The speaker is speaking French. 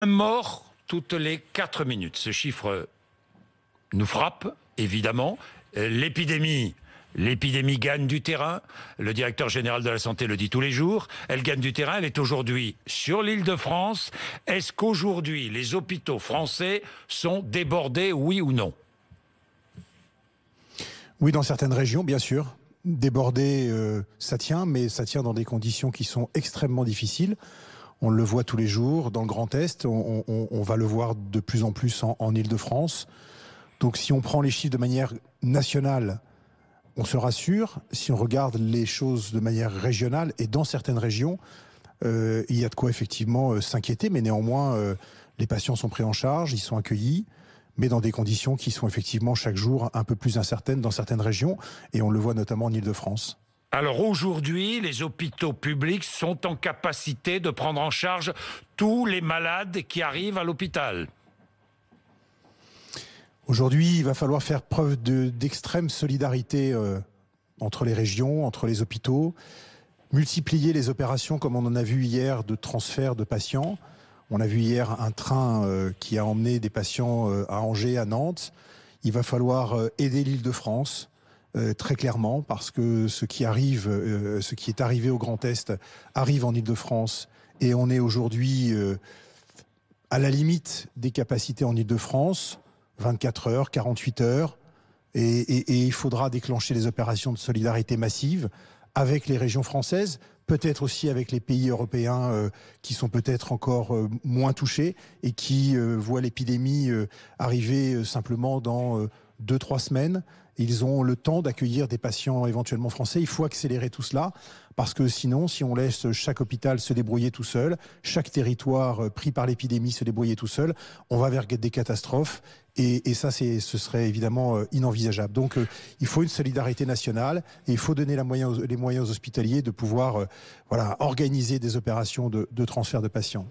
Un mort toutes les 4 minutes. Ce chiffre nous frappe, évidemment. L'épidémie gagne du terrain. Le directeur général de la santé le dit tous les jours. Elle gagne du terrain. Elle est aujourd'hui sur l'Île-de-France. Est-ce qu'aujourd'hui, les hôpitaux français sont débordés, oui ou non? Oui, dans certaines régions, bien sûr. Débordé, ça tient, mais ça tient dans des conditions qui sont extrêmement difficiles. On le voit tous les jours dans le Grand Est, on va le voir de plus en plus en Île-de-France. Donc si on prend les chiffres de manière nationale, on se rassure. Si on regarde les choses de manière régionale, et dans certaines régions, il y a de quoi effectivement s'inquiéter, mais néanmoins, les patients sont pris en charge, ils sont accueillis, mais dans des conditions qui sont effectivement chaque jour un peu plus incertaines dans certaines régions, et on le voit notamment en Île-de-France. Alors aujourd'hui, les hôpitaux publics sont en capacité de prendre en charge tous les malades qui arrivent à l'hôpital. Aujourd'hui, il va falloir faire preuve d'extrême solidarité entre les régions, entre les hôpitaux, multiplier les opérations comme on en a vu hier de transfert de patients. On a vu hier un train qui a emmené des patients à Angers, à Nantes. Il va falloir aider l'Île-de-France. Très clairement, parce que ce qui est arrivé au Grand Est arrive en Île-de-France, et on est aujourd'hui à la limite des capacités en Île-de-France, 24 heures, 48 heures, et il faudra déclencher des opérations de solidarité massive avec les régions françaises, peut-être aussi avec les pays européens qui sont peut-être encore moins touchés et qui voient l'épidémie arriver simplement dans 2-3 semaines. Ils ont le temps d'accueillir des patients éventuellement français. Il faut accélérer tout cela parce que sinon, si on laisse chaque hôpital se débrouiller tout seul, chaque territoire pris par l'épidémie se débrouiller tout seul, on va vers des catastrophes et ça, ce serait évidemment inenvisageable. Donc, il faut une solidarité nationale et il faut donner les moyens aux hospitaliers de pouvoir organiser des opérations de transfert de patients.